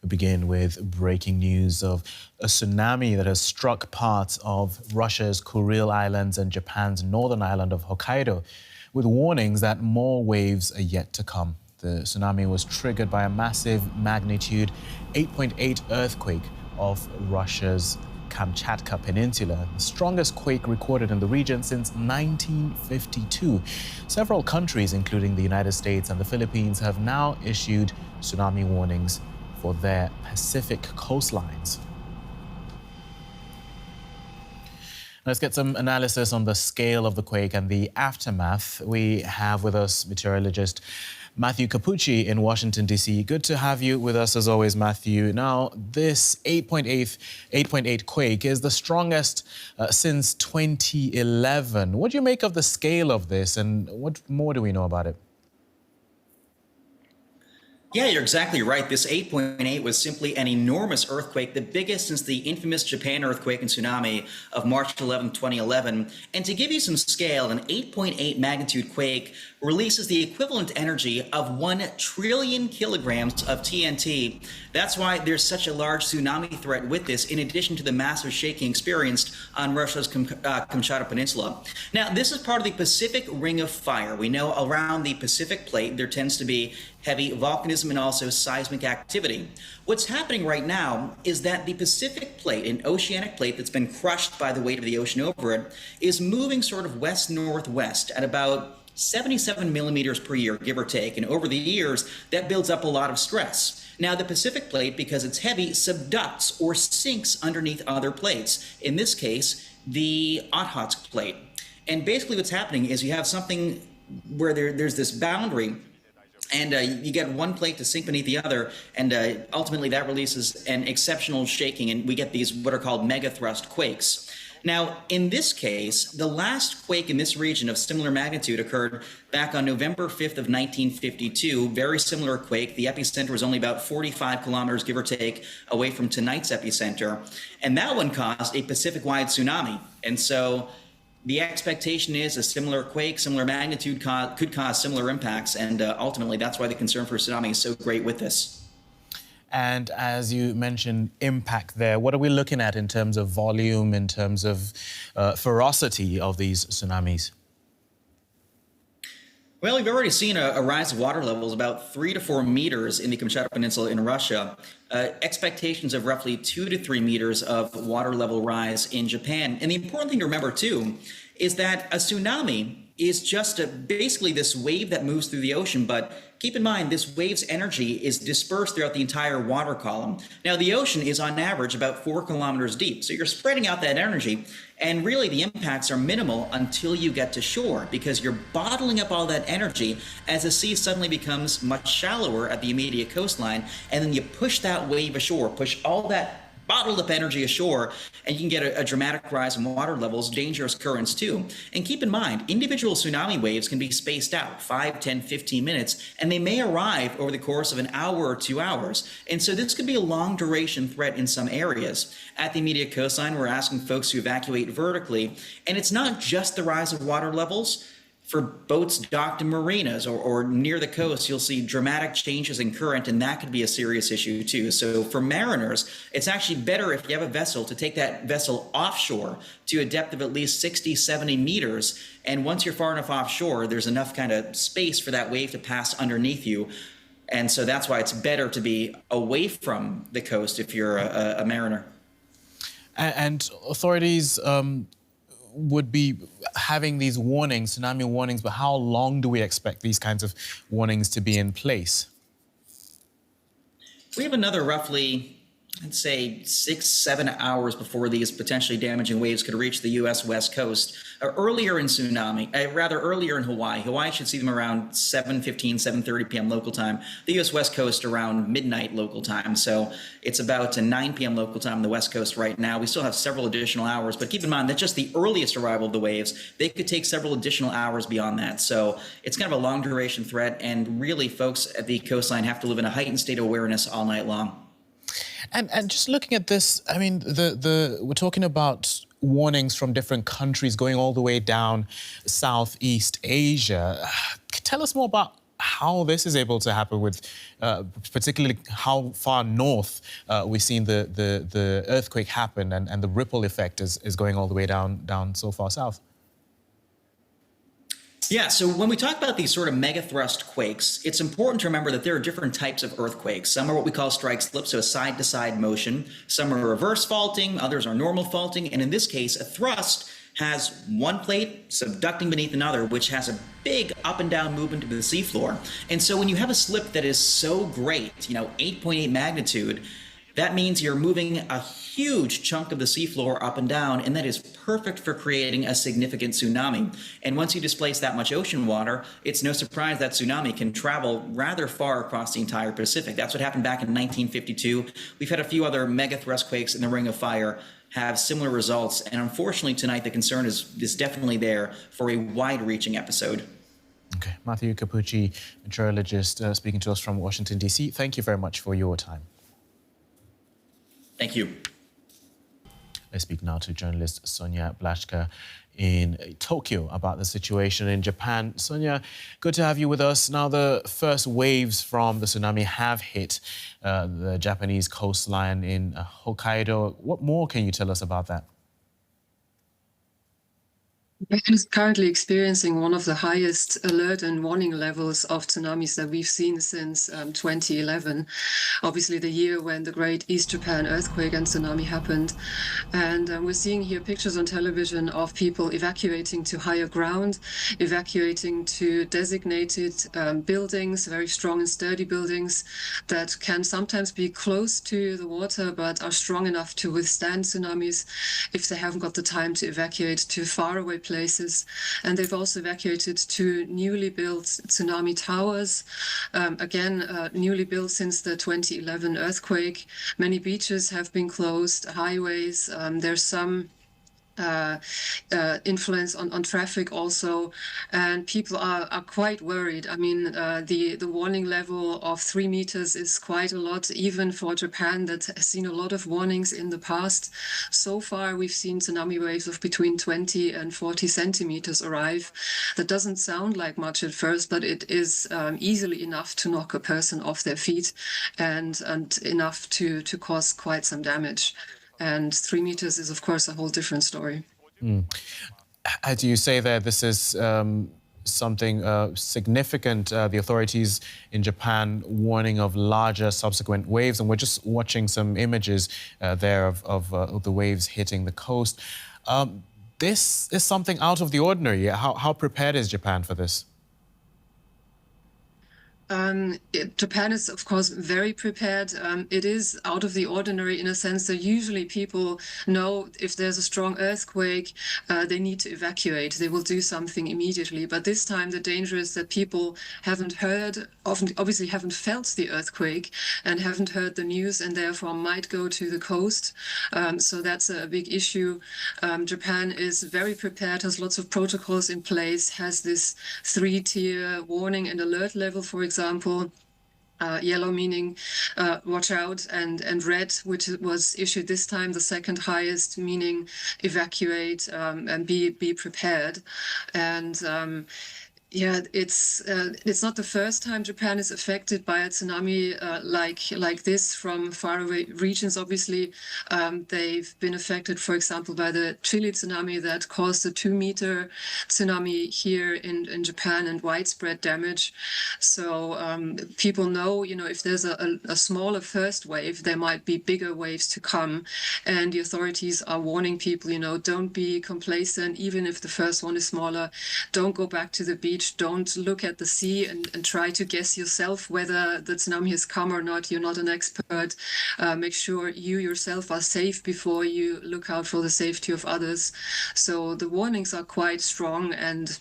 We begin with breaking news of a tsunami that has struck parts of Russia's Kuril Islands and Japan's northern island of Hokkaido, with warnings that more waves are yet to come. The tsunami was triggered by a massive magnitude 8.8 earthquake off Russia's Kamchatka peninsula, the strongest quake recorded in the region since 1952. Several countries, including the United States and the Philippines, have now issued tsunami warnings for their Pacific coastlines. Let's get some analysis on the scale of the quake and the aftermath. We have with us meteorologist Matthew Capucci in Washington, D.C. Good to have you with us as always, Matthew. Now, this 8.8 quake is the strongest since 2011. What do you make of the scale of this, and what more do we know about it? Yeah, you're exactly right. This 8.8 was simply an enormous earthquake, the biggest since the infamous Japan earthquake and tsunami of March 11, 2011. And to give you some scale, an 8.8 magnitude quake releases the equivalent energy of 1 trillion kilograms of TNT. That's why there's such a large tsunami threat with this, in addition to the massive shaking experienced on Russia's Kamchatka Peninsula. Now, this is part of the Pacific Ring of Fire. We know around the Pacific Plate there tends to be heavy volcanism and also seismic activity. What's happening right now is that the Pacific Plate, an oceanic plate that's been crushed by the weight of the ocean over it, is moving sort of west-northwest at about 77 millimeters per year, give or take. And over the years, that builds up a lot of stress. Now, the Pacific Plate, because it's heavy, subducts or sinks underneath other plates. In this case, the Okhotsk Plate. And basically what's happening is you have something where there's this boundary, and you get one plate to sink beneath the other, and ultimately that releases an exceptional shaking, and we get these what are called megathrust quakes. Now, in this case, the last quake in this region of similar magnitude occurred back on November 5th of 1952, very similar quake. The epicenter was only about 45 kilometers, give or take, away from tonight's epicenter, and that one caused a Pacific-wide tsunami. And so the expectation is a similar quake, similar magnitude could cause similar impacts, and ultimately that's why the concern for tsunami is so great with this. And as you mentioned, impact there, what are we looking at in terms of volume, in terms of ferocity of these tsunamis? Well, we've already seen a rise of water levels about 3 to 4 meters in the Kamchatka Peninsula in Russia. Expectations of roughly 2 to 3 meters of water level rise in Japan. And the important thing to remember, too, is that a tsunami is just basically this wave that moves through the ocean, but keep in mind this wave's energy is dispersed throughout the entire water column. Now, the ocean is on average about 4 kilometers deep, so you're spreading out that energy, and really the impacts are minimal until you get to shore, because you're bottling up all that energy as the sea suddenly becomes much shallower at the immediate coastline, and then you push that wave ashore, push all that bottled up energy ashore, and you can get a dramatic rise in water levels, dangerous currents too. And keep in mind, individual tsunami waves can be spaced out 5, 10, 15 minutes, and they may arrive over the course of an hour or 2 hours. And so this could be a long duration threat in some areas. At the immediate coastline, we're asking folks to evacuate vertically. And it's not just the rise of water levels. For boats docked in marinas or near the coast, you'll see dramatic changes in current, and that could be a serious issue too. So for mariners, it's actually better if you have a vessel to take that vessel offshore to a depth of at least 60, 70 meters. And once you're far enough offshore, there's enough kind of space for that wave to pass underneath you. And so that's why it's better to be away from the coast if you're a mariner. And authorities would be having these warnings, tsunami warnings, but how long do we expect these kinds of warnings to be in place? We have another roughly, I'd say 6, 7 hours before these potentially damaging waves could reach the U.S. West Coast. Earlier in earlier in Hawaii. Hawaii should see them around 7:15, 7:30 p.m. local time. The U.S. West Coast around midnight local time. So it's about 9 p.m. local time on the West Coast right now. We still have several additional hours, but keep in mind that's just the earliest arrival of the waves. They could take several additional hours beyond that. So it's kind of a long duration threat, and really folks at the coastline have to live in a heightened state of awareness all night long. And just looking at this, I mean, we're talking about warnings from different countries going all the way down Southeast Asia. Tell us more about how this is able to happen with particularly how far north we've seen the earthquake happen and the ripple effect is going all the way down so far south. Yeah, so when we talk about these sort of megathrust quakes, it's important to remember that there are different types of earthquakes. Some are what we call strike slip, so a side-to-side motion. Some are reverse faulting, others are normal faulting, and in this case, a thrust has one plate subducting beneath another, which has a big up and down movement of the seafloor. And so when you have a slip that is so great, 8.8 magnitude, that means you're moving a huge chunk of the seafloor up and down, and that is perfect for creating a significant tsunami. And once you displace that much ocean water, it's no surprise that tsunami can travel rather far across the entire Pacific. That's what happened back in 1952. We've had a few other megathrust quakes in the Ring of Fire have similar results, and unfortunately tonight the concern is definitely there for a wide-reaching episode. Okay, Matthew Capucci, meteorologist, speaking to us from Washington, D.C. Thank you very much for your time. Thank you. I speak now to journalist Sonia Blashka in Tokyo about the situation in Japan. Sonia, good to have you with us. Now, the first waves from the tsunami have hit the Japanese coastline in Hokkaido. What more can you tell us about that? Japan is currently experiencing one of the highest alert and warning levels of tsunamis that we've seen since 2011. Obviously, the year when the great East Japan earthquake and tsunami happened. And we're seeing here pictures on television of people evacuating to higher ground, evacuating to designated buildings, very strong and sturdy buildings that can sometimes be close to the water but are strong enough to withstand tsunamis if they haven't got the time to evacuate to faraway places. And they've also evacuated to newly built tsunami towers, newly built since the 2011 earthquake. Many beaches have been closed, highways. There's some influence on traffic also, and people are quite worried. I mean, the warning level of 3 meters is quite a lot, even for Japan that has seen a lot of warnings in the past. So far, we've seen tsunami waves of between 20 and 40 centimeters arrive. That doesn't sound like much at first, but it is easily enough to knock a person off their feet and enough to cause quite some damage. And 3 meters is, of course, a whole different story. As you say there, this is something significant. The authorities in Japan warning of larger subsequent waves, and we're just watching some images there of the waves hitting the coast. This is something out of the ordinary. How prepared is Japan for this? Japan is, of course, very prepared. It is out of the ordinary in a sense that usually people know if there's a strong earthquake, they need to evacuate. They will do something immediately. But this time, the danger is that people haven't heard, obviously haven't felt the earthquake and haven't heard the news and therefore might go to the coast. So that's a big issue. Japan is very prepared, has lots of protocols in place, has this 3-tier warning and alert level, for example. Yellow meaning watch out, and red, which was issued this time, the second highest, meaning evacuate and be prepared. And yeah, it's not the first time Japan is affected by a tsunami like this from faraway regions. Obviously, they've been affected, for example, by the Chile tsunami that caused a 2-meter tsunami here in Japan and widespread damage. So people know, if there's a smaller first wave, there might be bigger waves to come. And the authorities are warning people, don't be complacent, even if the first one is smaller. Don't go back to the beach. Don't look at the sea and try to guess yourself whether the tsunami has come or not. You're not an expert. Make sure you yourself are safe before you look out for the safety of others. So the warnings are quite strong, and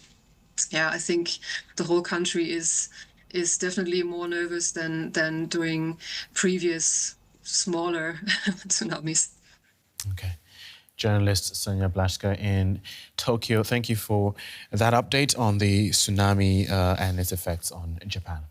yeah, I think the whole country is definitely more nervous than during previous smaller tsunamis. Okay. Journalist Sonia Blashka in Tokyo. Thank you for that update on the tsunami and its effects on Japan.